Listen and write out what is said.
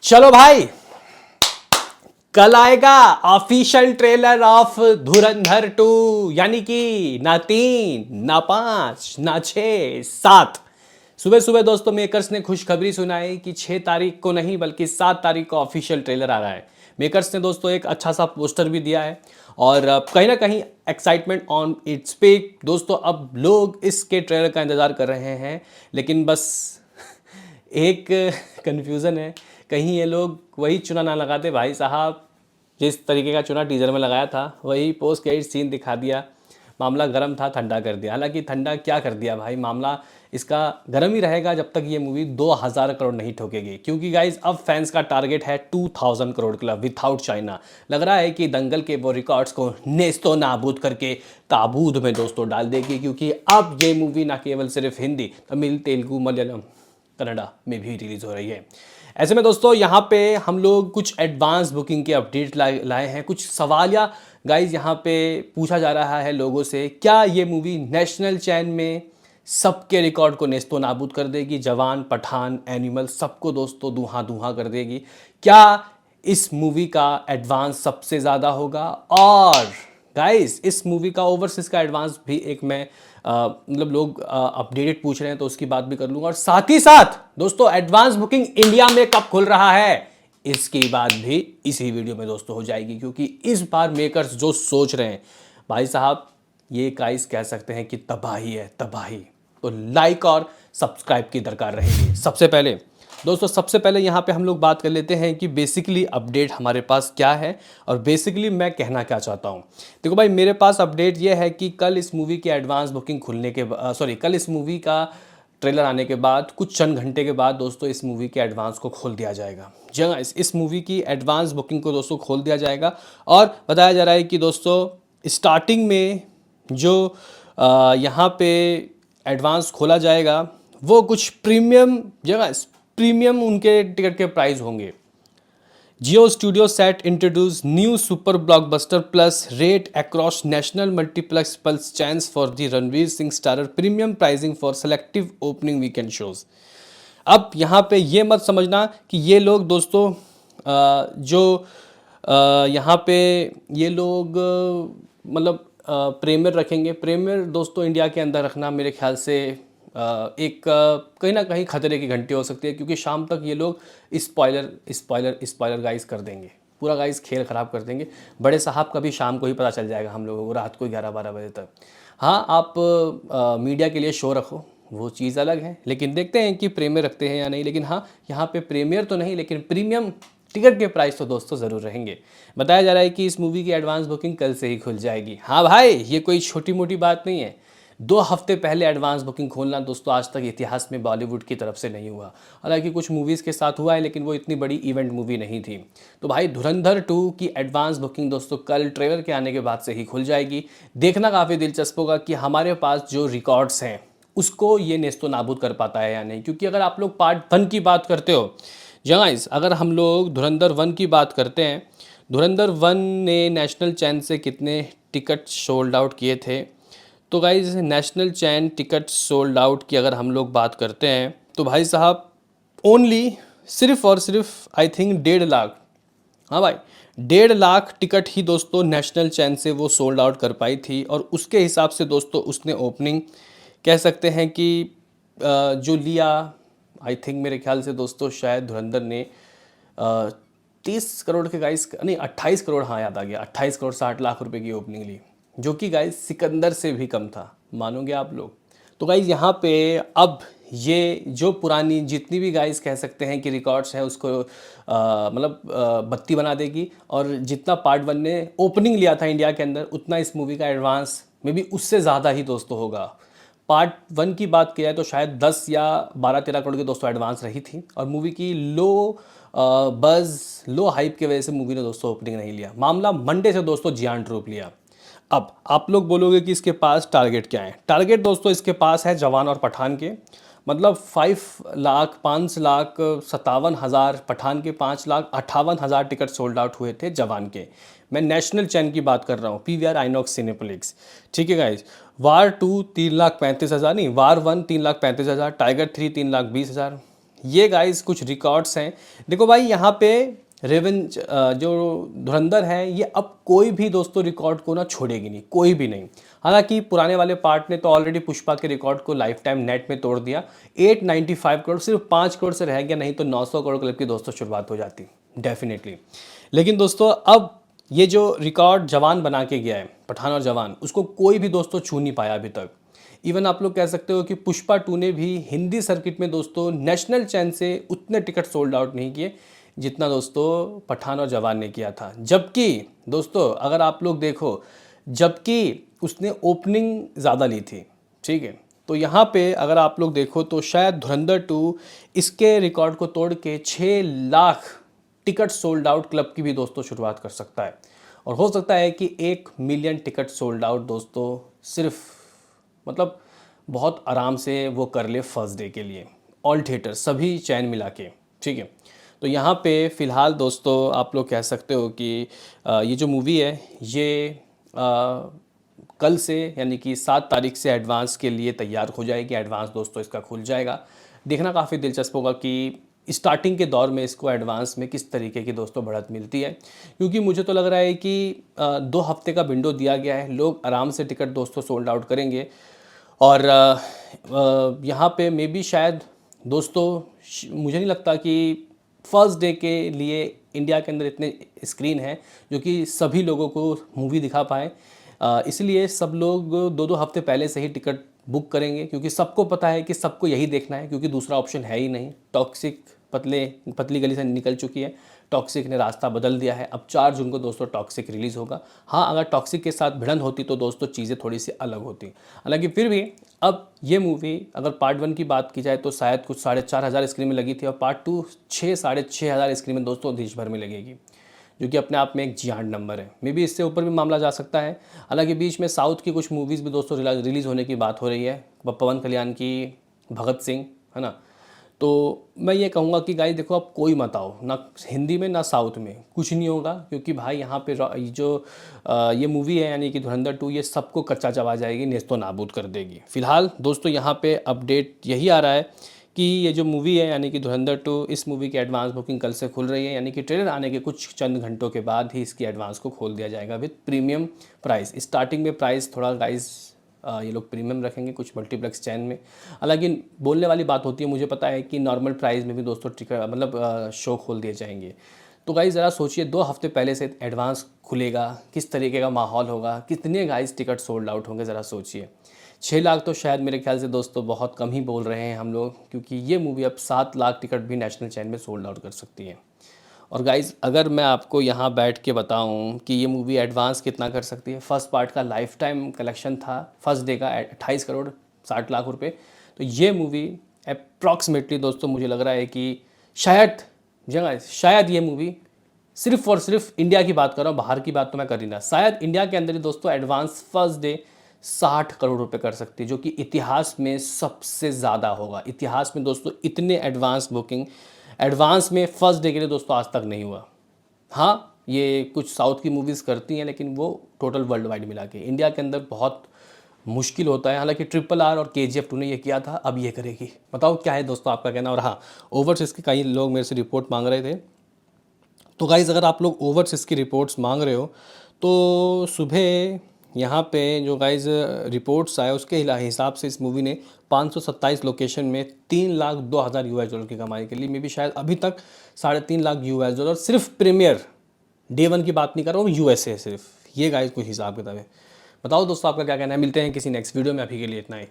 चलो भाई, कल आएगा ऑफिशियल ट्रेलर ऑफ धुरंधर 2। यानी कि ना 3 ना 5 ना 6 7। सुबह सुबह दोस्तों मेकर्स ने खुशखबरी सुनाई कि 6 तारीख को नहीं बल्कि 7 तारीख को ऑफिशियल ट्रेलर आ रहा है। मेकर्स ने दोस्तों एक अच्छा सा पोस्टर भी दिया है और कहीं ना कहीं एक्साइटमेंट ऑन इट्स पीक। दोस्तों अब लोग इसके ट्रेलर का इंतज़ार कर रहे हैं, लेकिन बस एक कन्फ्यूज़न है, कहीं ये लोग वही चुना ना लगाते भाई साहब। जिस तरीके का चुना टीजर में लगाया था वही पोस्ट क्रेडिट सीन दिखा दिया। मामला गर्म था, ठंडा कर दिया। हालांकि ठंडा क्या कर दिया भाई, मामला इसका गर्म ही रहेगा जब तक ये मूवी 2000 करोड़ नहीं ठोकेगी। क्योंकि गाइज अब फैंस का टारगेट है 2000 करोड़ क्लब विथआउट चाइना। लग रहा है कि दंगल के वो रिकॉर्ड्स को नेस्तो नाबूद करके ताबूत में दोस्तों डाल देगी। क्योंकि अब ये मूवी ना केवल सिर्फ हिंदी, तमिल, तेलुगु, मलयालम, कनाडा में भी रिलीज़ हो रही है। ऐसे में दोस्तों यहाँ पे हम लोग कुछ एडवांस बुकिंग के अपडेट लाए हैं। कुछ सवाल या गाइज यहाँ पे पूछा जा रहा है लोगों से, क्या ये मूवी नेशनल चैन में सबके रिकॉर्ड को नेस्तो नाबूद कर देगी? जवान, पठान, एनिमल सबको दोस्तों धुआं धुआं कर देगी? क्या इस मूवी का एडवांस सबसे ज़्यादा होगा? और गाइस इस मूवी का ओवरसीज का एडवांस भी एक मैं मतलब लोग अपडेटेड पूछ रहे हैं तो उसकी बात भी कर लूंगा। और साथ ही साथ दोस्तों एडवांस बुकिंग इंडिया में कब खुल रहा है इसकी बात भी इसी वीडियो में दोस्तों हो जाएगी। क्योंकि इस बार मेकर्स जो सोच रहे हैं भाई साहब, ये गाइस कह सकते हैं कि तबाही है, तबाही। तो लाइक और सब्सक्राइब की दरकार रहेगी। सबसे पहले यहाँ पे हम लोग बात कर लेते हैं कि बेसिकली अपडेट हमारे पास क्या है और बेसिकली मैं कहना क्या चाहता हूँ। देखो भाई, मेरे पास अपडेट ये है कि कल इस मूवी की एडवांस बुकिंग खुलने के कल इस मूवी का ट्रेलर आने के बाद कुछ चंद घंटे के बाद दोस्तों इस मूवी के एडवांस को खोल दिया जाएगा। जी हाँ, इस मूवी की एडवांस बुकिंग को दोस्तों खोल दिया जाएगा। और बताया जा रहा है कि दोस्तों स्टार्टिंग में जो यहाँ पे एडवांस खोला जाएगा वो कुछ प्रीमियम उनके टिकट के प्राइस होंगे। Jio studio set introduce new super blockbuster plus rate across national multiplex plus chains for the Ranveer Singh starrer premium pricing for selective opening weekend shows. अब यहाँ पे ये मत समझना कि ये लोग दोस्तों यहाँ पे ये लोग मतलब प्रीमियर रखेंगे। प्रीमियर दोस्तों इंडिया के अंदर रखना मेरे ख्याल से एक कहीं ना कहीं खतरे की घंटी हो सकती है। क्योंकि शाम तक ये लोग स्पॉइलर गाइस कर देंगे, पूरा गाइस खेल ख़राब कर देंगे। बड़े साहब का भी शाम को ही पता चल जाएगा हम लोगों को, रात को 11-12 बजे तक। हाँ, आप मीडिया के लिए शो रखो, वो चीज़ अलग है, लेकिन देखते हैं कि प्रीमियर रखते हैं या नहीं। लेकिन हाँ, यहाँ पे प्रीमियर तो नहीं लेकिन प्रीमियम टिकट के प्राइस तो दोस्तों ज़रूर रहेंगे। बताया जा रहा है कि इस मूवी की एडवांस बुकिंग कल से ही खुल जाएगी। हाँ भाई, ये कोई छोटी मोटी बात नहीं है। 2 हफ्ते पहले एडवांस बुकिंग खोलना दोस्तों आज तक इतिहास में बॉलीवुड की तरफ से नहीं हुआ। हालांकि कुछ मूवीज़ के साथ हुआ है लेकिन वो इतनी बड़ी इवेंट मूवी नहीं थी। तो भाई धुरंधर 2 की एडवांस बुकिंग दोस्तों कल ट्रेलर के आने के बाद से ही खुल जाएगी। देखना काफ़ी दिलचस्प होगा कि हमारे पास जो रिकॉर्ड्स हैं उसको ये नेस्तो नाबूद कर पाता है या नहीं। क्योंकि अगर आप लोग पार्ट 1 की बात करते हो, गाइस अगर हम लोग धुरंधर 1 की बात करते हैं, धुरंधर 1 ने नेशनल चैन से कितने टिकट सोल्ड आउट किए थे? तो गाइज नेशनल चैन टिकट सोल्ड आउट की अगर हम लोग बात करते हैं तो भाई साहब ओनली सिर्फ और सिर्फ आई थिंक 1.5 लाख, हाँ भाई 1.5 लाख टिकट ही दोस्तों नेशनल चैन से वो सोल्ड आउट कर पाई थी। और उसके हिसाब से दोस्तों उसने ओपनिंग कह सकते हैं कि जो लिया, आई थिंक मेरे ख्याल से दोस्तों शायद धुरंधर ने 30 करोड़ के गाइस नहीं 28 करोड़, हाँ याद आ गया, 28 करोड़ 60 लाख रुपए की ओपनिंग ली, जो कि गाइस सिकंदर से भी कम था। मानोगे आप लोग? तो गाइस यहाँ पे अब ये जो पुरानी जितनी भी गाइस कह सकते हैं कि रिकॉर्ड्स हैं उसको बत्ती बना देगी। और जितना पार्ट 1 ने ओपनिंग लिया था इंडिया के अंदर उतना इस मूवी का एडवांस में भी उससे ज़्यादा ही दोस्तों होगा। पार्ट 1 की बात किया है तो शायद 10 या 12-13 करोड़ की दोस्तों एडवांस रही थी। और मूवी की लो हाइप की वजह से मूवी ने दोस्तों ओपनिंग नहीं लिया। मामला मंडे से दोस्तों जियांट रूप लिया। अब आप लोग बोलोगे कि इसके पास टारगेट क्या है? टारगेट दोस्तों इसके पास है जवान और पठान के, मतलब 5,57,000 पठान के, 5,58,000 टिकट सोल्ड आउट हुए थे जवान के। मैं नेशनल चैन की बात कर रहा हूँ, PVR आइनॉक्स सिनेप्लेक्स। ठीक है गाइज, वार 2 3,35,000 नहीं, वार 1 3,35,000, टाइगर 3 3,20,000, ये गाइस कुछ रिकॉर्ड्स हैं। देखो भाई यहाँ पे रेवेंज जो धुरंधर है ये अब कोई भी दोस्तों रिकॉर्ड को ना छोड़ेगी नहीं, कोई भी नहीं। हालांकि पुराने वाले पार्ट ने तो ऑलरेडी पुष्पा के रिकॉर्ड को लाइफ टाइम नेट में तोड़ दिया। 895 करोड़, सिर्फ 5 करोड़ से रह गया, नहीं तो 900 करोड़ क्लब की दोस्तों शुरुआत हो जाती डेफिनेटली। लेकिन दोस्तों अब ये जो रिकॉर्ड जवान बना के गया है, पठान और जवान, उसको कोई भी दोस्तों छू नहीं पाया अभी तक। इवन आप लोग कह सकते हो कि पुष्पा 2 ने भी हिंदी सर्किट में दोस्तों नेशनल चैन से उतने टिकट सोल्ड आउट नहीं किए जितना दोस्तों पठान और जवान ने किया था। जबकि दोस्तों अगर आप लोग देखो, जबकि उसने ओपनिंग ज़्यादा ली थी, ठीक है। तो यहाँ पे अगर आप लोग देखो तो शायद धुरंधर 2 इसके रिकॉर्ड को तोड़ के 6 lakh ticket sold out club की भी दोस्तों शुरुआत कर सकता है। और हो सकता है कि 1 मिलियन टिकट सोल्ड आउट दोस्तों सिर्फ मतलब बहुत आराम से वो कर ले फर्स्ट डे के लिए, ऑल थिएटर सभी चैन मिला के, ठीक है। तो यहाँ पे फ़िलहाल दोस्तों आप लोग कह सकते हो कि ये जो मूवी है ये कल से यानी कि 7 तारीख से एडवांस के लिए तैयार हो जाएगी। एडवांस दोस्तों इसका खुल जाएगा। देखना काफ़ी दिलचस्प होगा कि स्टार्टिंग के दौर में इसको एडवांस में किस तरीके की दोस्तों बढ़त मिलती है, क्योंकि मुझे तो लग रहा है कि 2 हफ्ते का विंडो दिया गया है, लोग आराम से टिकट दोस्तों सोल्ड आउट करेंगे। और यहाँ पे मे बी शायद दोस्तों मुझे नहीं लगता कि फर्स्ट डे के लिए इंडिया के अंदर इतने स्क्रीन हैं जो कि सभी लोगों को मूवी दिखा पाए। इसलिए सब लोग 2-2 हफ्ते पहले से ही टिकट बुक करेंगे, क्योंकि सबको पता है कि सबको यही देखना है, क्योंकि दूसरा ऑप्शन है ही नहीं। टॉक्सिक पतली गली से निकल चुकी है, टॉक्सिक ने रास्ता बदल दिया है। अब 4 जून को दोस्तों टॉक्सिक रिलीज़ होगा। हाँ, अगर टॉक्सिक के साथ भिड़ंत होती तो दोस्तों चीज़ें थोड़ी सी अलग होती। हालांकि फिर भी अब ये मूवी अगर पार्ट 1 की बात की जाए तो शायद कुछ 4,500 स्क्रीन में लगी थी, और पार्ट 2 6,500 स्क्रीन में दोस्तों देश भर में लगेगी, जो कि अपने आप में एक जिहान नंबर है। मे बी इससे ऊपर भी मामला जा सकता है। हालांकि बीच में साउथ की कुछ मूवीज़ भी दोस्तों रिलीज़ होने की बात हो रही है, पवन कल्याण की भगत सिंह, है ना। तो मैं ये कहूँगा कि गाइस देखो, आप कोई मत आओ, ना हिंदी में ना साउथ में, कुछ नहीं होगा, क्योंकि भाई यहाँ पे जो ये मूवी है यानी कि धुरंधर 2 ये सबको कच्चा चबा जाएगी, नेस्तो नाबूद कर देगी। फिलहाल दोस्तों यहाँ पे अपडेट यही आ रहा है कि ये जो मूवी है यानी कि धुरंधर 2, इस मूवी की एडवांस बुकिंग कल से खुल रही है, यानी कि ट्रेलर आने के कुछ चंद घंटों के बाद ही इसकी एडवांस को खोल दिया जाएगा विद प्रीमियम प्राइस। स्टार्टिंग में प्राइस थोड़ा गाइस ये लोग प्रीमियम रखेंगे कुछ मल्टीप्लेक्स चैन में। हालांकि बोलने वाली बात होती है, मुझे पता है कि नॉर्मल प्राइस में भी दोस्तों टिकट मतलब शो खोल दिए जाएंगे। तो गाइस ज़रा सोचिए, 2 हफ्ते पहले से एडवांस खुलेगा, किस तरीके का माहौल होगा, कितने गाइस टिकट सोल्ड आउट होंगे, ज़रा सोचिए। 6 लाख तो शायद मेरे ख्याल से दोस्तों बहुत कम ही बोल रहे हैं हम लोग, क्योंकि ये मूवी अब 7 लाख टिकट भी नेशनल चैन में सोल्ड आउट कर सकती है। और गाइज़ अगर मैं आपको यहाँ बैठ के बताऊँ कि ये मूवी एडवांस कितना कर सकती है, फर्स्ट पार्ट का लाइफ टाइम कलेक्शन था फर्स्ट डे का 28 करोड़ 60 लाख रुपए। तो ये मूवी अप्रॉक्सीमेटली दोस्तों मुझे लग रहा है कि शायद ये मूवी सिर्फ और सिर्फ इंडिया की बात कर रहा हूँ, बाहर की बात तो मैं कर ही ना, शायद इंडिया के अंदर ही दोस्तों एडवांस फर्स्ट डे 60 करोड़ रुपए कर सकती है, जो कि इतिहास में सबसे ज़्यादा होगा। इतिहास में दोस्तों इतने एडवांस बुकिंग एडवांस में फर्स्ट डे के लिए दोस्तों आज तक नहीं हुआ। हाँ, ये कुछ साउथ की मूवीज़ करती हैं, लेकिन वो टोटल वर्ल्ड वाइड मिला के इंडिया के अंदर बहुत मुश्किल होता है। हालांकि RRR और KGF 2 ने ये किया था, अब ये करेगी। बताओ क्या है दोस्तों आपका कहना। और हाँ, ओवरसीज़ के कई लोग मेरे से रिपोर्ट मांग रहे थे, तो गाइज़ अगर आप लोग ओवरसीज़ की रिपोर्ट्स मांग रहे हो तो सुबह यहाँ पे जो गाइज़ रिपोर्ट्स आए उसके हिसाब से इस मूवी ने 527 लोकेशन में $3,02,000 की कमाई के लिए, मे भी शायद अभी तक $3.5 लाख सिर्फ प्रीमियर डे 1 की बात नहीं कर रहा हूँ, USA सिर्फ। ये गाइज़ कुछ हिसाब किताब है। बताओ दोस्तों आपका क्या कहना है। मिलते हैं किसी नेक्स्ट वीडियो में, अभी के लिए इतना ही।